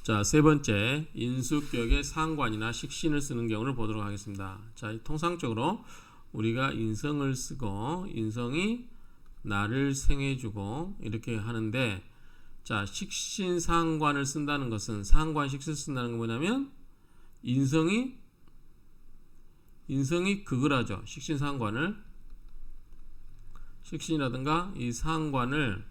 자, 세 번째, 인수격의 상관이나 식신을 쓰는 경우를 보도록 하겠습니다. 자, 통상적으로 우리가 인성을 쓰고 인성이 나를 생해주고 이렇게 하는데, 자, 식신 상관을 쓴다는 것은, 상관 식신을 쓴다는 건 뭐냐면 인성이 극을 하죠. 식신 상관을, 식신이라든가 이 상관을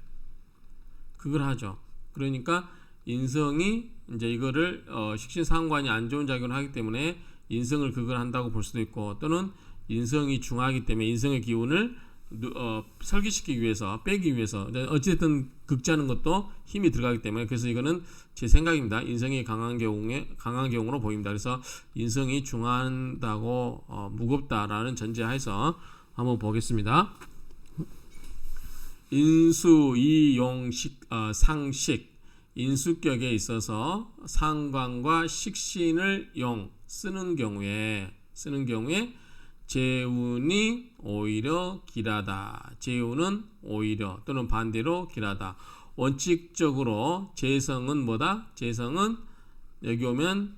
극을 하죠. 그러니까 인성이 이제 이거를 식신 상관이 안 좋은 작용을 하기 때문에 인성을 극을 한다고 볼 수도 있고, 또는 인성이 중하기 때문에 인성의 기운을 설기시키기 위해서, 빼기 위해서, 어쨌든 극자는 것도 힘이 들어가기 때문에, 그래서 이거는 제 생각입니다. 인성이 강한 경우로 보입니다. 그래서 인성이 중한다고 무겁다라는 전제하에서 한번 보겠습니다. 인수, 이용, 상식, 인수격에 있어서 상관과 식신을 쓰는 경우에 재운이 오히려 길하다. 재운은 오히려 또는 반대로 길하다. 원칙적으로 재성은 뭐다? 재성은 여기 오면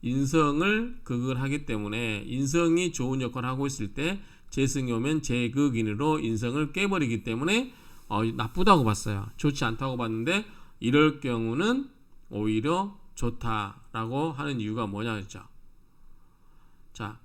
인성을 극을 하기 때문에, 인성이 좋은 역할을 하고 있을 때 재성이 오면 재극인으로 인성을 깨버리기 때문에 나쁘다고 봤어요. 좋지 않다고 봤는데, 이럴 경우는 오히려 좋다라고 하는 이유가 뭐냐 했죠. 자,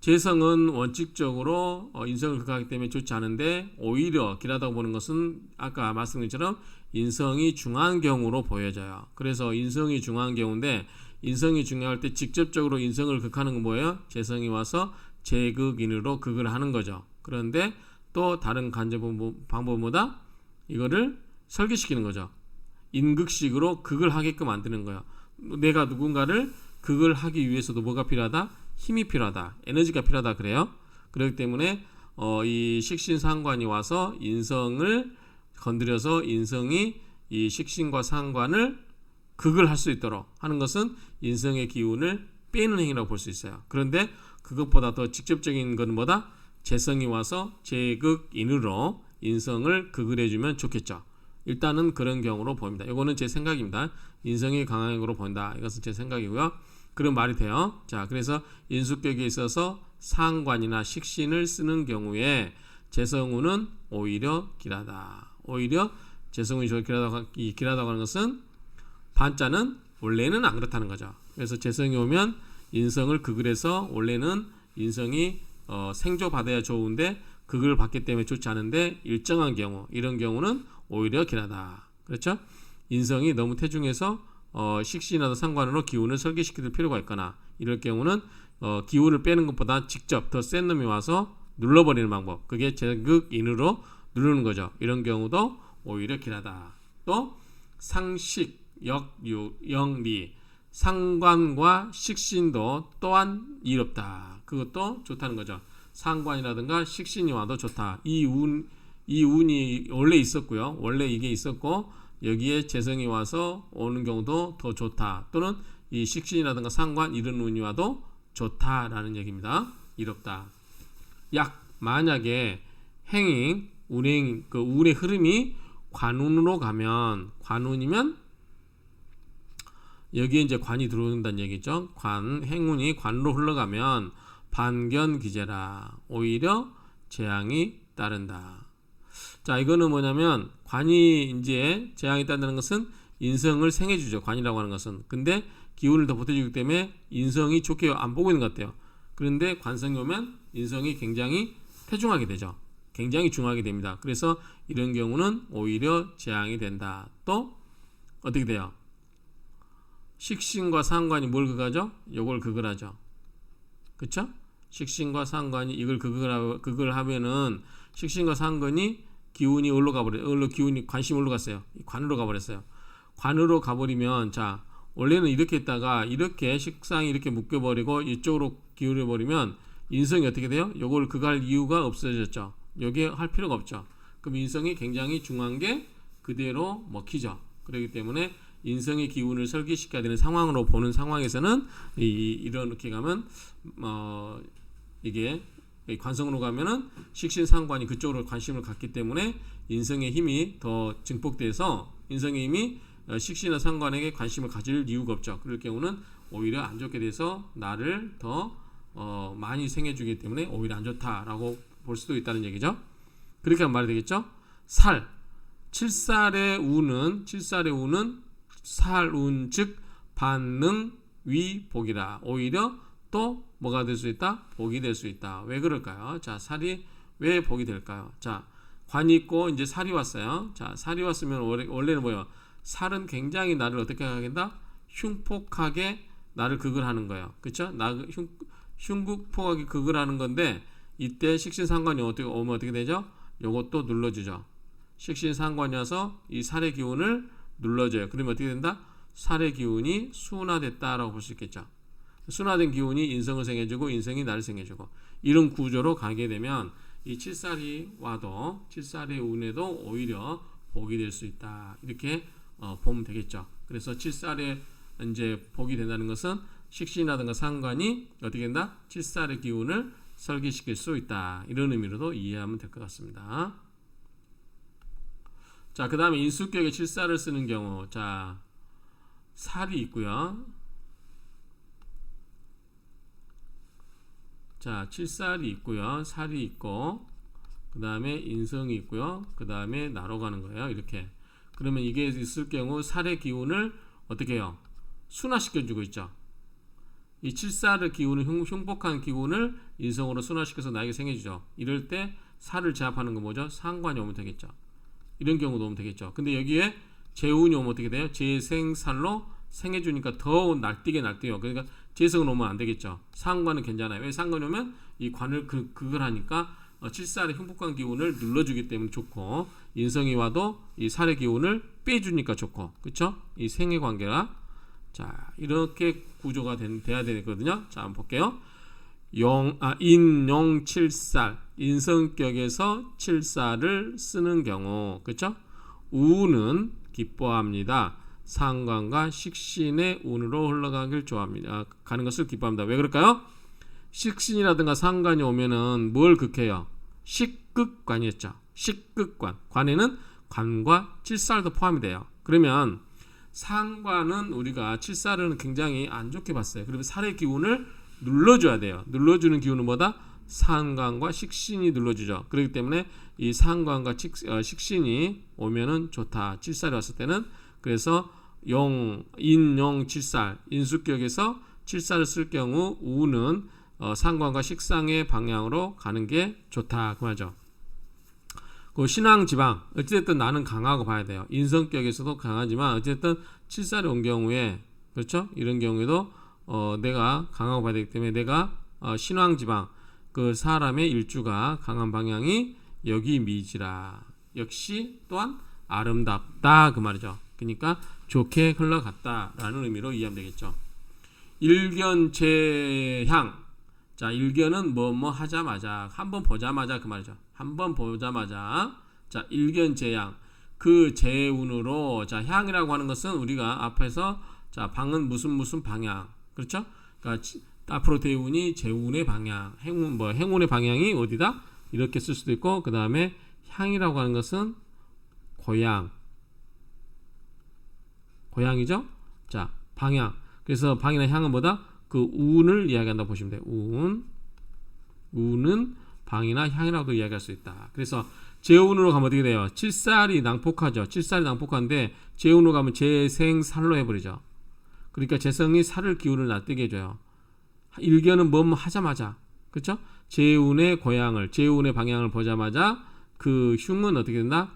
재성은 원칙적으로 인성을 극하기 때문에 좋지 않은데, 오히려 길하다고 보는 것은 아까 말씀드린 것처럼 인성이 중한 경우로 보여져요. 그래서 인성이 중한 경우인데, 인성이 중요할 때 직접적으로 인성을 극하는 건 뭐예요? 재성이 와서 재극인으로 극을 하는 거죠. 그런데 또 다른 방법은 뭐다? 이거를 설계시키는 거죠. 인극식으로 극을 하게끔 만드는 거예요. 내가 누군가를 극을 하기 위해서도 뭐가 필요하다? 힘이 필요하다. 에너지가 필요하다 그래요. 그렇기 때문에 이 식신상관이 와서 인성을 건드려서 인성이 이 식신과 상관을 극을 할 수 있도록 하는 것은 인성의 기운을 빼는 행위라고 볼 수 있어요. 그런데 그것보다 더 직접적인 건 뭐다? 재성이 와서 재극인으로 인성을 극을 해주면 좋겠죠. 일단은 그런 경우로 보입니다. 이거는 제 생각입니다. 인성이 강한 경우로 보인다. 이것은 제 생각이고요. 그런 말이 돼요. 자, 그래서 인수격에 있어서 상관이나 식신을 쓰는 경우에 재성운은 오히려 길하다. 오히려 재성운이 길하다고 하는 것은 반자는 원래는 안 그렇다는 거죠. 그래서 재성이 오면 인성을 극을 해서 원래는 인성이 생조받아야 좋은데 극을 받기 때문에 좋지 않은데, 일정한 경우, 이런 경우는 오히려 길하다. 그렇죠? 인성이 너무 태중해서 식신이나 상관으로 기운을 설계시킬 필요가 있거나, 이럴 경우는 기운을 빼는 것보다 직접 더 센 놈이 와서 눌러버리는 방법, 그게 재극인으로 누르는 거죠. 이런 경우도 오히려 길하다. 또 상식, 영리, 상관과 식신도 또한 이롭다. 그것도 좋다는 거죠. 상관이라든가 식신이 와도 좋다. 이 운이 원래 있었고요. 원래 이게 있었고 여기에 재성이 와서 오는 경우도 더 좋다. 또는 이 식신이라든가 상관 이런 운이 와도 좋다라는 얘기입니다. 이롭다. 만약에 운행, 그 운의 흐름이 관운으로 가면, 관운이면 여기에 이제 관이 들어온다는 얘기죠. 행운이 관으로 흘러가면 반견기재라. 오히려 재앙이 따른다. 자, 이거는 뭐냐면, 관이 이제 재앙이 따르는 것은 인성을 생해주죠. 관이라고 하는 것은. 근데 기운을 더 보태주기 때문에 인성이 좋게 안 보고 있는 것 같아요. 그런데 관성이 오면 인성이 굉장히 태중하게 되죠. 굉장히 중하게 됩니다. 그래서 이런 경우는 오히려 재앙이 된다. 또 어떻게 돼요? 식신과 상관이 뭘 극하죠? 요걸 극을 하죠. 그쵸? 식신과 상관이 이걸 극을 하면은 식신과 상관이 기운이 기운이 관심이 올라갔어요. 관으로 가버렸어요. 관으로 가버리면, 자, 원래는 이렇게 있다가 이렇게 식상이 이렇게 묶여버리고 이쪽으로 기울여버리면 인성이 어떻게 돼요? 요걸 극할 이유가 없어졌죠. 여기에 할 필요가 없죠. 그럼 인성이 굉장히 중한 게 그대로 먹히죠. 그렇기 때문에 인성의 기운을 설계시켜야 되는 상황으로 보는 상황에서는 이렇게 가면 이게 관성으로 가면은 식신상관이 그쪽으로 관심을 갖기 때문에 인성의 힘이 더 증폭돼서 인성의 힘이 식신이나 상관에게 관심을 가질 이유가 없죠. 그럴 경우는 오히려 안 좋게 돼서 나를 더 많이 생해주기 때문에 오히려 안 좋다라고 볼 수도 있다는 얘기죠. 그렇게 하면 말이 되겠죠. 살, 칠살의 우는 살운 즉 반능 위복이라. 오히려 또 뭐가 될 수 있다? 복이 될 수 있다. 왜 그럴까요? 자, 살이 왜 복이 될까요? 자, 관이 있고 이제 살이 왔어요. 자, 살이 왔으면 원래는 뭐예요? 살은 굉장히 나를 어떻게 하겠다? 흉폭하게 나를 극을 하는 거예요. 그렇죠? 흉폭하게 극을 하는 건데 이때 식신상관이 오면 어떻게 되죠? 요것도 눌러주죠. 식신상관이어서 이 살의 기운을 눌러줘요. 그러면 어떻게 된다? 살의 기운이 순화됐다라고 볼 수 있겠죠. 순화된 기운이 인성을 생해주고 인성이 나를 생해주고 이런 구조로 가게 되면 이 칠살이 와도 칠살의 운에도 오히려 복이 될 수 있다. 이렇게 보면 되겠죠. 그래서 칠살에 이제 복이 된다는 것은 식신이라든가 상관이 어떻게 된다? 칠살의 기운을 설계시킬 수 있다. 이런 의미로도 이해하면 될 것 같습니다. 자, 그 다음에 인수격에 칠살을 쓰는 경우, 자, 살이 있고요. 자, 칠살이 있고요. 살이 있고, 그 다음에 인성이 있고요. 그 다음에 나로 가는 거예요. 이렇게. 그러면 이게 있을 경우 살의 기운을 어떻게 해요? 순화시켜주고 있죠. 이 칠살의 기운을 흉폭한 기운을 인성으로 순화시켜서 나에게 생해주죠. 이럴 때 살을 제압하는 건 뭐죠? 상관이 오면 되겠죠. 이런 경우도 오면 되겠죠. 근데 여기에 재운이 오면 어떻게 돼요? 재생살로 생해주니까 더 날뛰게요. 그러니까 재성은 오면 안 되겠죠. 상관은 괜찮아요. 왜 상관이 오면 이 관을 극을 하니까 칠살의 흉폭한 기운을 눌러주기 때문에 좋고 인성이 와도 이 살의 기운을 빼주니까 좋고 그렇죠? 이 생의 관계가 자 이렇게 구조가 돼야 되거든요. 자 한번 볼게요. 인용 칠살 인성격에서 칠살을 쓰는 경우 그렇죠? 우는 기뻐합니다. 상관과 식신의 운으로 흘러가길 좋아합니다. 가는 것을 기뻐합니다. 왜 그럴까요? 식신이라든가 상관이 오면은 뭘 극해요? 식극관이었죠. 식극관. 관에는 관과 칠살도 포함이 돼요. 그러면 상관은 우리가 칠살은 굉장히 안 좋게 봤어요. 그러면 살의 기운을 눌러줘야 돼요. 눌러주는 기운은 뭐다? 상관과 식신이 눌러주죠. 그렇기 때문에 이 상관과 식신이 오면은 좋다. 칠살이 왔을 때는 그래서 인용 칠살 인수격에서 칠살을 쓸 경우 우는 상관과 식상의 방향으로 가는 게 좋다 그 말이죠. 그 신왕지방 어쨌든 나는 강하고 봐야 돼요. 인성격에서도 강하지만 어쨌든 칠살이 온 경우에 그렇죠? 이런 경우에도 내가 강하고 봐야 되기 때문에 내가 신왕지방 그 사람의 일주가 강한 방향이 여기 미지라 역시 또한 아름답다 그 말이죠. 그러니까 좋게 흘러갔다라는 의미로 이해하면 되겠죠. 일견재향 자 일견은 뭐뭐 하자마자 한번 보자마자 그 말이죠. 한번 보자마자 자 일견재향 그 재운으로 자 향이라고 하는 것은 우리가 앞에서 자 방은 무슨 방향 그렇죠? 그러니까 앞으로 대운이 재운의 방향 행운의 방향이 어디다 이렇게 쓸 수도 있고 그 다음에 향이라고 하는 것은 고향이죠. 자 방향 그래서 방이나 향은 뭐다? 그 운을 이야기한다 보시면 돼요. 운은 방이나 향이라고도 이야기할 수 있다. 그래서 재운으로 가면 어떻게 돼요? 칠살이 낭폭하죠. 칠살이 낭폭한데 재운으로 가면 재생살로 해버리죠. 그러니까 재성이 살을 기운을 납득해 줘요. 일견은 뭐뭐 하자마자 그렇죠? 재운의 방향을 보자마자 그 흉은 어떻게 된다?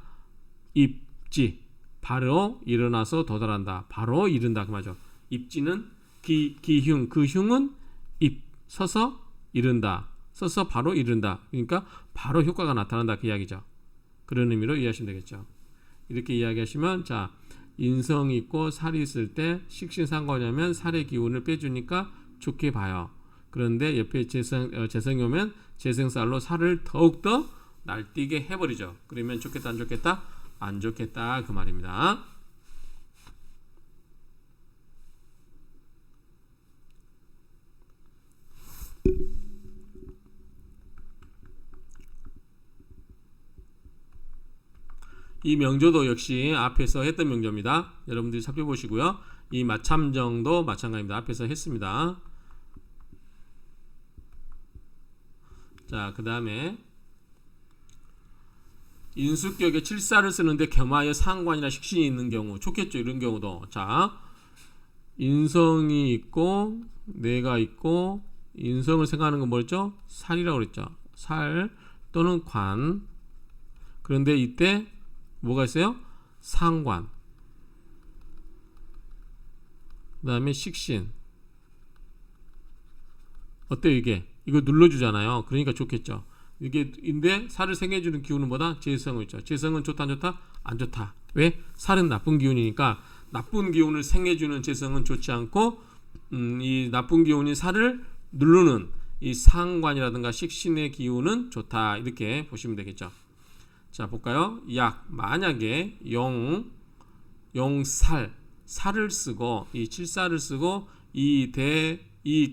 입지 바로 일어나서 도달한다. 바로 이른다 그 말이죠. 입지는 기흉 그 흉은 서서 이른다. 서서 바로 이른다. 그러니까 바로 효과가 나타난다 그 이야기죠. 그런 의미로 이해하시면 되겠죠. 이렇게 이야기하시면 자 인성이 있고 살이 있을 때 식신상관이면 살의 기운을 빼주니까 좋게 봐요. 그런데 옆에 재성이 오면 재생살로 살을 더욱더 날뛰게 해버리죠. 그러면 좋겠다 안 좋겠다? 안 좋겠다 그 말입니다. 이 명조도 역시 앞에서 했던 명조입니다. 여러분들이 살펴보시고요. 이 마참정도 마찬가지입니다. 앞에서 했습니다. 자, 그 다음에 인수격에 칠사를 쓰는데 겸하여 상관이나 식신이 있는 경우 좋겠죠. 이런 경우도. 자, 인성이 있고 뇌가 있고 인성을 생각하는 건 뭐였죠? 살이라고 그랬죠. 살 또는 관. 그런데 이때 뭐가 있어요? 상관. 그 다음에 식신. 어때요 이게? 이거 눌러주잖아요. 그러니까 좋겠죠. 이게 인데 살을 생겨주는 기운은 뭐다? 재성은 있죠. 재성은 좋다 안 좋다? 안 좋다. 왜? 살은 나쁜 기운이니까 나쁜 기운을 생겨주는 재성은 좋지 않고 이 나쁜 기운이 살을 누르는 이 상관이라든가 식신의 기운은 좋다. 이렇게 보시면 되겠죠. 자, 볼까요? 약 만약에 용살 살을 쓰고 이 칠살을 쓰고 이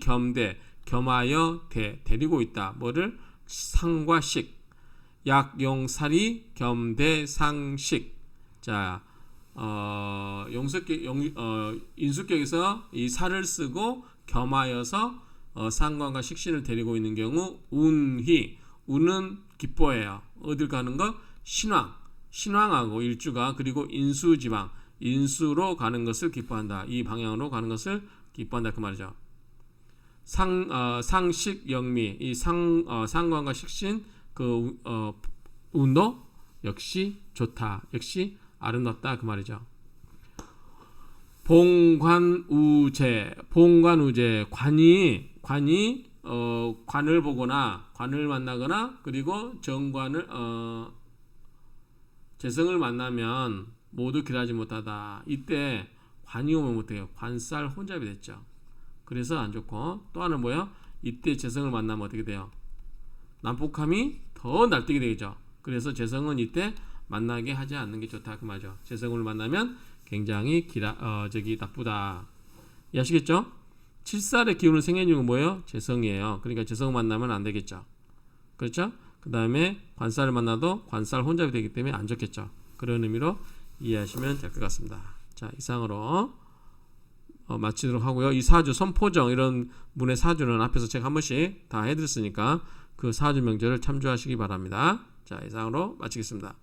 겸대 겸하여 데리고 있다. 뭐를? 상과 식. 약용살이 겸대상식. 자, 인수격에서 이 살을 쓰고 겸하여서 상관과 식신을 데리고 있는 경우 운희. 운은 기뻐해요. 어딜 가는 거? 신왕하고 일주가 그리고 인수지방 인수로 가는 것을 기뻐한다. 이 방향으로 가는 것을 기뻐한다. 그 말이죠. 상식 영미 이 상관과 식신 그 운도 역시 좋다. 역시 아름답다. 그 말이죠. 봉관우제 관이 관을 보거나 관을 만나거나 그리고 정관을 재성을 만나면 모두 길하지 못하다. 이때 관이 오면 못해요. 관살 혼잡이 됐죠. 그래서 안 좋고 또 하나는 뭐야? 이때 재성을 만나면 어떻게 돼요? 난폭함이 더 날뛰게 되겠죠. 그래서 재성은 이때 만나게 하지 않는 게 좋다. 그 말이죠. 재성을 만나면 굉장히 나쁘다. 이해하시겠죠? 칠살의 기운을 생겨주는 건 뭐예요? 재성이에요. 그러니까 재성을 만나면 안 되겠죠. 그렇죠? 그 다음에 관살을 만나도 관살 혼잡이 되기 때문에 안 좋겠죠. 그런 의미로 이해하시면 될 것 같습니다. 자, 이상으로 마치도록 하고요. 이 사주, 선포정 이런 문의 사주는 앞에서 제가 한 번씩 다 해드렸으니까 그 사주 명제를 참조하시기 바랍니다. 자, 이상으로 마치겠습니다.